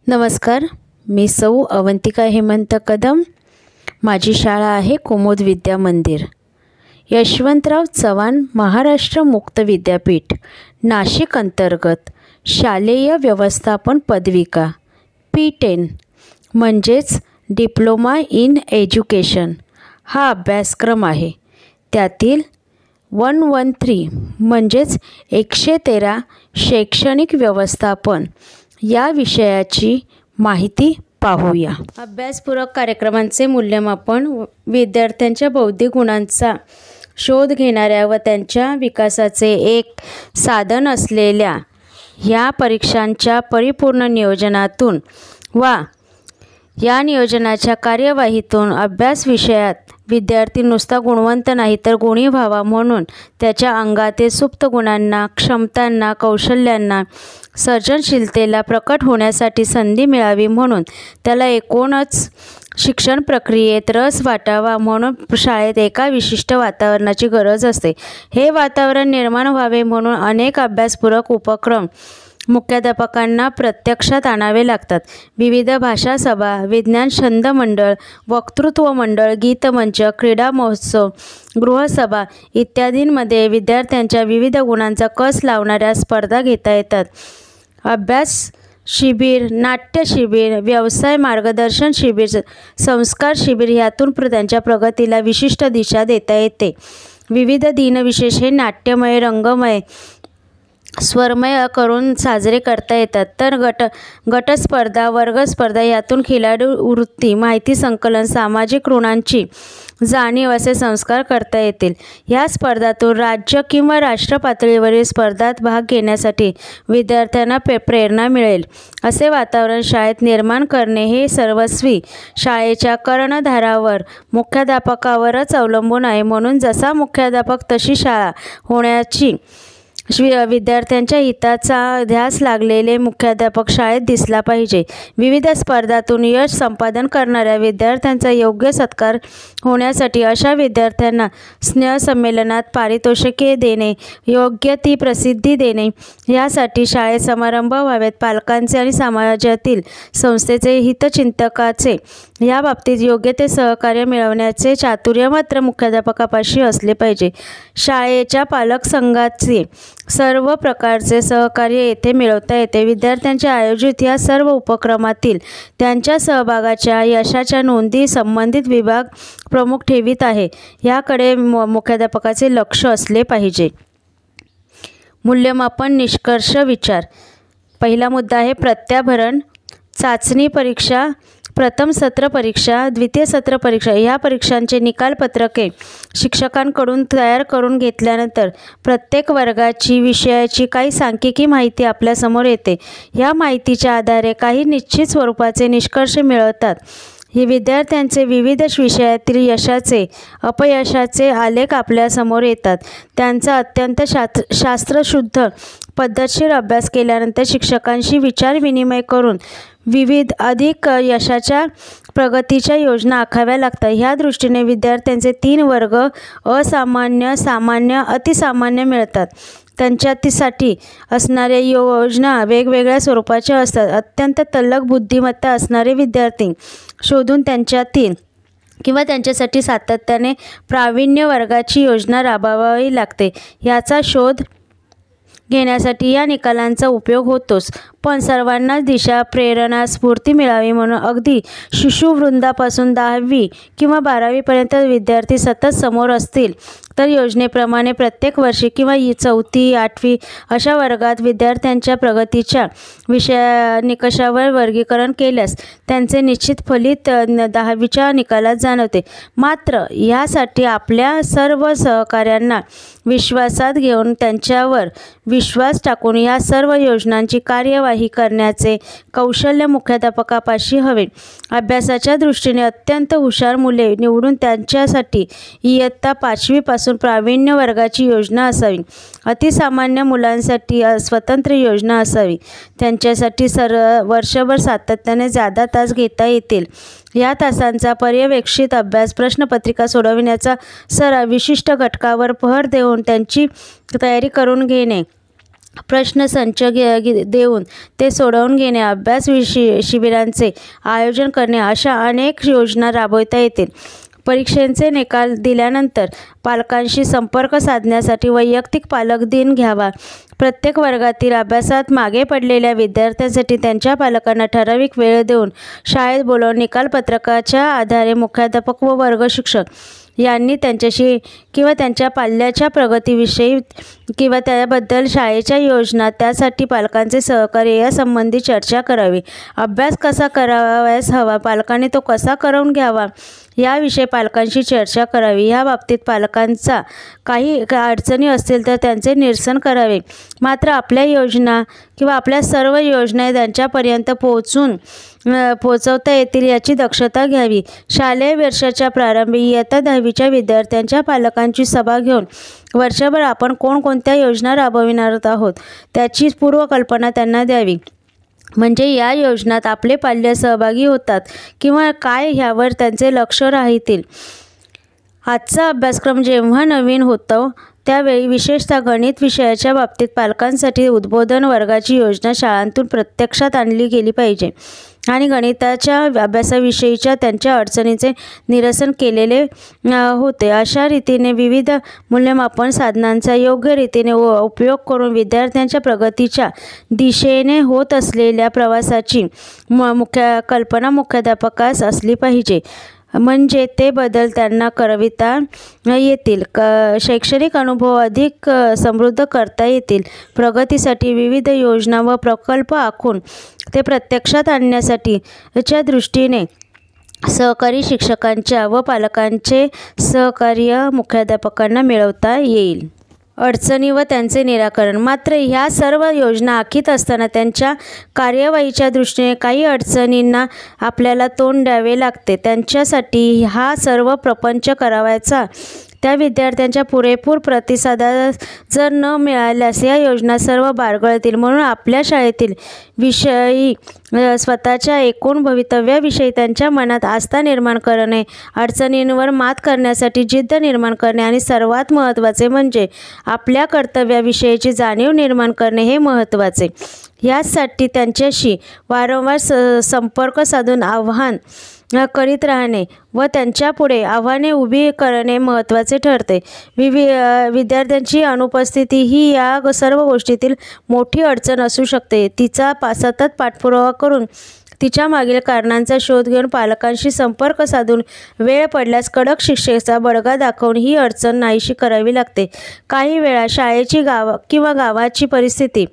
नमस्कार, मी सौ अवंतिका हेमंत कदम। माझी शाळा आहे कुमुद विद्या मंदिर, यशवंतराव चव्हाण महाराष्ट्र मुक्त विद्यापीठ, नाशिक अंतर्गत शालेय व्यवस्थापन पदविका P10 म्हणजेच डिप्लोमा इन एज्युकेशन हा अभ्यासक्रम आहे। त्यातील 113 म्हणजेच 113 शैक्षणिक व्यवस्थापन या विषयाची माहिती पाहूया। अभ्यासपूरक कार्यक्रमांचे मूल्यमापन विद्यार्थ्यांच्या बौद्धिक गुणांचा शोध घेणाऱ्या व त्यांच्या विकासाचे एक साधन असलेल्या ह्या परीक्षांच्या परिपूर्ण नियोजनातून व या नियोजनाच्या कार्यवाहीतून अभ्यास विषयात विद्यार्थी नुसता गुणवंत नाही तर गुणी व्हावा, म्हणून त्याच्या अंगातील सुप्त गुणांना, क्षमतांना, कौशल्यांना, सर्जनशीलतेला प्रकट होण्यासाठी संधी मिळावी, म्हणून त्याला एकूणच शिक्षण प्रक्रियेत रस वाटावा, म्हणून शाळेत एका विशिष्ट वातावरणाची गरज असते। हे वातावरण निर्माण व्हावे म्हणून अनेक अभ्यासपूरक उपक्रम मुख्याध्यापकांना प्रत्यक्षात आणावे लागतात। विविध भाषा सभा, विज्ञान छंद मंडळ, वक्तृत्व मंडळ, गीतमंच, क्रीडा महोत्सव, गृहसभा इत्यादींमध्ये विद्यार्थ्यांच्या विविध गुणांचा कस लावणाऱ्या स्पर्धा घेता येतात। अभ्यास शिबिर, नाट्य शिबिर, व्यवसाय मार्गदर्शन शिबिर, संस्कार शिबिर ह्यातून त्यांच्या प्रगतीला विशिष्ट दिशा देता येते। विविध दिनविशेष हे नाट्यमय, रंगमय, स्वरमय करून साजरे करता येतात। तर गटस्पर्धा, वर्गस्पर्धा यातून खिलाडू वृत्ती, माहिती संकलन, सामाजिक ऋणांची जाणीव असे संस्कार करता येतील। या स्पर्धातून राज्य किंवा राष्ट्र पातळीवरील स्पर्धात भाग घेण्यासाठी विद्यार्थ्यांना प्रेरणा मिळेल असे वातावरण शाळेत निर्माण करणे हे सर्वस्वी शाळेच्या कर्णधारावर, मुख्याध्यापकावरच अवलंबून आहे। म्हणून जसा मुख्याध्यापक तशी शाळा होण्याची विद्यार्थ्यांच्या हिताचा ध्यास लागलेले मुख्याध्यापक शाळेत दिसला पाहिजे। विविध स्पर्धातून यश संपादन करणाऱ्या विद्यार्थ्यांचा योग्य सत्कार होण्यासाठी अशा विद्यार्थ्यांना स्नेहसंमेलनात पारितोषिके देणे, योग्य ती प्रसिद्धी देणे यासाठी शाळेत समारंभ व्हावेत। पालकांचे आणि समाजातील संस्थेचे हितचिंतकाचे या बाबतीत योग्य ते सहकार्य मिळवण्याचे चातुर्य मात्र मुख्याध्यापकापाशी असले पाहिजे। शाळेच्या पालक संघाचे सर्व प्रकारचे सहकार्य येथे मिळवता येते। विद्यार्थ्यांच्या आयोजित या सर्व उपक्रमातील त्यांच्या सहभागाच्या यशाच्या नोंदी संबंधित विभाग प्रमुख ठेवीत आहे। याकडे मुख्याध्यापकाचे लक्ष असले पाहिजे। मूल्यमापन निष्कर्ष विचार। पहिला मुद्दा आहे प्रत्याभरण, चाचणी परीक्षा, प्रथम सत्र परीक्षा, द्वितीय सत्र परीक्षा ह्या परीक्षांचे निकालपत्रके शिक्षकांकडून तयार करून घेतल्यानंतर प्रत्येक वर्गाची विषयाची काही सांख्यिकी माहिती आपल्यासमोर येते। या माहितीच्या आधारे काही निश्चित स्वरूपाचे निष्कर्ष मिळवतात। हे विद्यार्थ्यांचे विविध विषयातील यशाचे, अपयशाचे आलेख आपल्यासमोर येतात। त्यांचा अत्यंत शास्त्रशुद्ध पद्धतशीर अभ्यास केल्यानंतर शिक्षकांशी विचारविनिमय करून विविध अधिक यशाच्या प्रगतीच्या योजना आखाव्या लागतात। ह्या दृष्टीने विद्यार्थ्यांचे 3 वर्ग असामान्य, सामान्य, अतिसामान्य मिळतात। त्यांच्यासाठी असणाऱ्या योजना वेगवेगळ्या स्वरूपाच्या असतात। अत्यंत तल्लख बुद्धिमत्ता असणारे विद्यार्थी शोधून त्यांच्यातील किंवा त्यांच्यासाठी सातत्याने प्रावीण्य वर्गाची योजना राबवावी लागते। याचा शोध घेण्यासाठी या निकालांचा उपयोग होतोच, पण सर्वांनाच दिशा, प्रेरणा, स्फूर्ती मिळावी म्हणून अगदी शिशुवृंदापासून 10वी किंवा 12वीपर्यंत विद्यार्थी सतत समोर असतील तर योजनेप्रमाणे प्रत्येक वर्षी किंवा 4थी, 8वी अशा वर्गात विद्यार्थ्यांच्या प्रगतीच्या निकषावर वर्गीकरण केल्यास त्यांचे निश्चित फलित 10वीच्या निकालात जाणवते। मात्र यासाठी आपल्या सर्व सहकाऱ्यांना विश्वासात घेऊन त्यांच्यावर विश्वास टाकून या सर्व योजनांची कार्यवाही करण्याचे कौशल्य मुख्याध्यापकापाशी हवे। अभ्यासाच्या दृष्टीने अत्यंत हुशार मुले निवडून त्यांच्यासाठी इयत्ता 5वी पासून प्रावीण्य वर्गाची योजना असावी। अतिसामान्य मुलांसाठी स्वतंत्र योजना असावी। त्यांच्यासाठी वर्षभर सातत्याने जादा तास घेता येतील। या तासांचा पर्यवेक्षित अभ्यास, प्रश्नपत्रिका सोडविण्याचा सराव, विशिष्ट घटकावर भर देऊन त्यांची तयारी करून घेणे प्रश्नसंच देऊन ते सोडवून घेणे, अभ्यास शिबिरांचे आयोजन करणे अशा अनेक योजना राबवता येतील. परीक्षेचे निकाल दिल्यानंतर पालकांशी संपर्क साधण्यासाठी वैयक्तिक पालक दिन घ्यावा. प्रत्येक वर्गातील अभ्यासात मागे पडलेल्या विद्यार्थ्यांसाठी त्यांच्या पालकांना ठराविक वेळ देऊन शाळेत बोलावून निकालपत्रकाच्या आधारे मुख्याध्यापक व वर्ग शिक्षक यांनी त्यांच्याशी किंवा त्यांच्या पाल्याच्या प्रगतीविषयी किंवा त्याबद्दल शाळेच्या योजना, त्यासाठी पालकांचे सहकार्य यासंबंधी चर्चा करावी. अभ्यास कसा करावयास हवा, पालकांनी तो कसा करवून घ्यावा याविषयी पालकांशी चर्चा करावी. या बाबतीत पालकांचा काही अडचणी असतील तर त्यांचे निरसन करावे. मात्र आपल्या योजना किंवा आपल्या सर्व योजना त्यांच्यापर्यंत पोहोचवता येतील याची दक्षता घ्यावी. शालेय वर्षाच्या प्रारंभी इयत्ता 10वीच्या विद्यार्थ्यांच्या पालकांची सभा घेऊन वर्षभर आपण कोणकोणत्या योजना राबविणार आहोत त्याची पूर्वकल्पना त्यांना द्यावी. म्हणजे या योजनात आपले पाल्य सहभागी होतात किंवा काय ह्यावर त्यांचे लक्ष राहतील. आजचा अभ्यासक्रम जेव्हा नवीन होतो त्यावेळी विशेषतः गणित विषयाच्या बाबतीत पालकांसाठी उद्बोधन वर्गाची योजना शाळांतून प्रत्यक्षात आणली गेली पाहिजे आणि गणिताच्या अभ्यासाविषयीच्या त्यांच्या अडचणींचे निरसन केलेले होते. अशा रीतीने विविध मूल्यमापन साधनांचा योग्य रीतीने उपयोग करून विद्यार्थ्यांच्या प्रगतीच्या दिशेने होत असलेल्या प्रवासाची कल्पना मुख्याध्यापकास असली पाहिजे. म्हणजे ते बदल त्यांना करविता येतील, शैक्षणिक अनुभव अधिक समृद्ध करता येतील. प्रगतीसाठी विविध योजना व प्रकल्प आखून ते प्रत्यक्षात आणण्यासाठी च्या दृष्टीने सहकारी शिक्षकांच्या व पालकांचे सहकार्य मुख्याध्यापकांना मिळवता येईल. अडचणी व त्यांचे निराकरण. मात्र ह्या सर्व योजना आखीत असताना त्यांच्या कार्यवाहीच्या दृष्टीने काही अडचणींना आपल्याला तोंड द्यावे लागते. त्यांच्यासाठी हा सर्व प्रपंच करावयाचा त्या विद्यार्थ्यांच्या पुरेपूर प्रतिसाद जर न मिळाल्यास या योजना सर्व बारगळतील. म्हणून आपल्या शाळेतील विषयी स्वतःच्या एकूण भवितव्याविषयी त्यांच्या मनात आस्था निर्माण करणे, अडचणींवर मात करण्यासाठी जिद्द निर्माण करणे आणि सर्वात महत्त्वाचे म्हणजे आपल्या कर्तव्याविषयीची जाणीव निर्माण करणे हे महत्त्वाचे. यासाठी त्यांच्याशी वारंवार संपर्क साधून आवाहन करीत राहणे व त्यांच्यापुढे आव्हाने उभी करणे महत्त्वाचे ठरते. विद्यार्थ्यांची अनुपस्थिती ही या सर्व गोष्टीतील मोठी अडचण असू शकते. तिचा सतत पाठपुरावा करून तिच्या मागील कारणांचा शोध घेऊन पालकांशी संपर्क साधून वेळ पडल्यास कडक शिक्षेचा बडगा दाखवून ही अडचण नाहीशी करावी लागते. काही वेळा शाळेची किंवा गावाची परिस्थिती,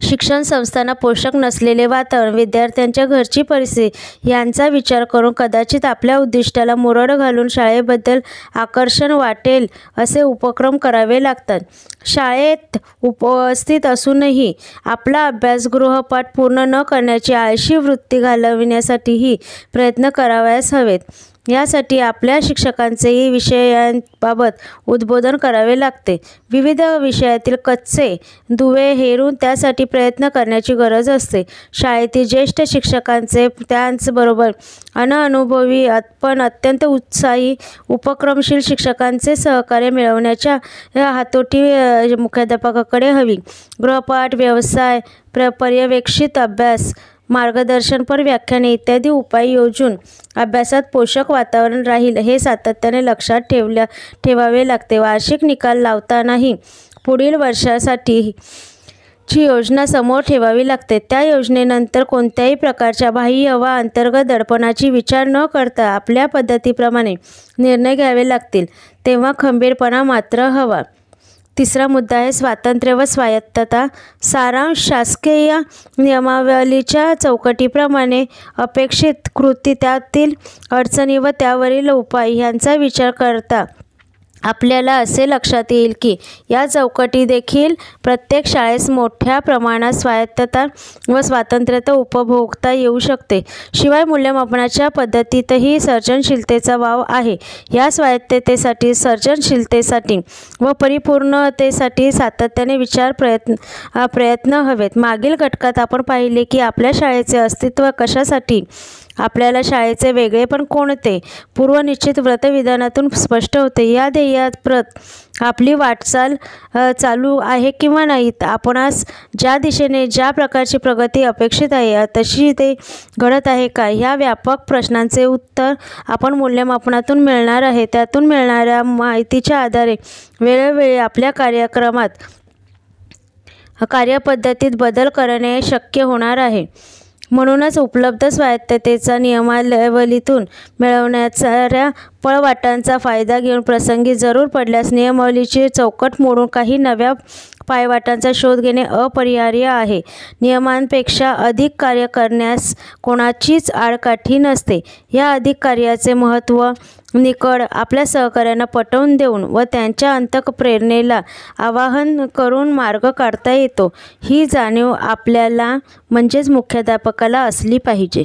शिक्षण संस्थांना पोषक नसलेले वातावरण, विद्यार्थ्यांच्या घरची परिस्थिती यांचा विचार करून कदाचित आपल्या उद्दिष्टाला मुरड घालून शाळेबद्दल आकर्षण वाटेल असे उपक्रम करावे लागतात. शाळेत उपस्थित असूनही आपला अभ्यास गृहपाठ पूर्ण न करण्याची आळशी वृत्ती घालविण्यासाठीही प्रयत्न करावयास हवेत. यासाठी आपल्या शिक्षकांचेही विषयांबाबत उद्बोधन करावे लागते. विविध विषयातील कच्चे दुवे हेरून त्यासाठी प्रयत्न करण्याची गरज असते. शाळेतील ज्येष्ठ शिक्षकांचे, त्याचबरोबर अनुभवी पण अत्यंत उत्साही उपक्रमशील शिक्षकांचे सहकार्य मिळवण्याच्या हातोटी मुख्याध्यापकाकडे हवी. गृहपाठ, व्यवसाय, पर्यवेक्षित अभ्यास, मार्गदर्शनपर व्याख्याने इत्यादी उपाय योजून अभ्यासात पोषक वातावरण राहील हे सातत्याने लक्षात ठेवावे लागते. वार्षिक निकाल लावतानाही पुढील वर्षासाठी ची योजना समोर ठेवावी लागते. त्या योजनेनंतर कोणत्याही प्रकारच्या बाह्य वा अंतर्गत दडपणाची विचार न करता आपल्या पद्धतीप्रमाणे निर्णय घ्यावे लागतील. तेव्हा खंबीरपणा मात्र हवा. तिसरा मुद्दा आहे स्वातंत्र्य व स्वायत्तता. सारांश. शासकीय नियमावलीच्या चौकटीप्रमाणे अपेक्षित कृती, त्यातील अडचणी व त्यावरील उपाय यांचा विचार करता आपल्याला असे लक्षात येईल की या चौकटी देखील प्रत्येक शाळेस मोठ्या प्रमाणात स्वायत्तता व स्वातंत्र्यता उपभोगता येऊ शकते. शिवाय मूल्यमापनाच्या पद्धतीतही सर्जनशीलतेचा वाव आहे. या स्वायत्ततेसाठी, सर्जनशीलतेसाठी व परिपूर्णतेसाठी सातत्याने प्रयत्न हवेत. मागील घटकात आपण पाहिले की आपल्या शाळेचे अस्तित्व कशासाठी आपल्याला शाळेचे वेगळेपण कोणते पूर्वनिश्चित व्रतविधानातून स्पष्ट होते. या ध्येयाप्रत आपली वाटचाल चालू आहे किंवा नाही, आपणास ज्या दिशेने ज्या प्रकारची प्रगती अपेक्षित आहे तशी ते घडत आहे का, ह्या व्यापक प्रश्नांचे उत्तर आपण मूल्यमापनातून मिळणार आहे. त्यातून मिळणाऱ्या माहितीच्या आधारे वेळोवेळी आपल्या कार्यपद्धतीत बदल करणे शक्य होणार आहे. म्हणूनच उपलब्ध स्वायत्ततेचा नियमावलीतून मिळवण्याच्या पळवाटांचा फायदा घेऊन प्रसंगी जरूर पडल्यास नियमावलीची चौकट मोडून काही नव्या पायवाटांचा शोध घेणे अपरिहार्य आहे. नियमांपेक्षा अधिक कार्य करण्यास कोणाचीच आडकाठी नसते. या अधिक कार्याचे महत्त्व निकड आपल्या सहकाऱ्यांना पटवून देऊन व त्यांच्या अंतःप्रेरणेला आवाहन करून मार्ग काढता येतो. ही जाणीव आपल्याला म्हणजेच मुख्याध्यापकाला असली पाहिजे.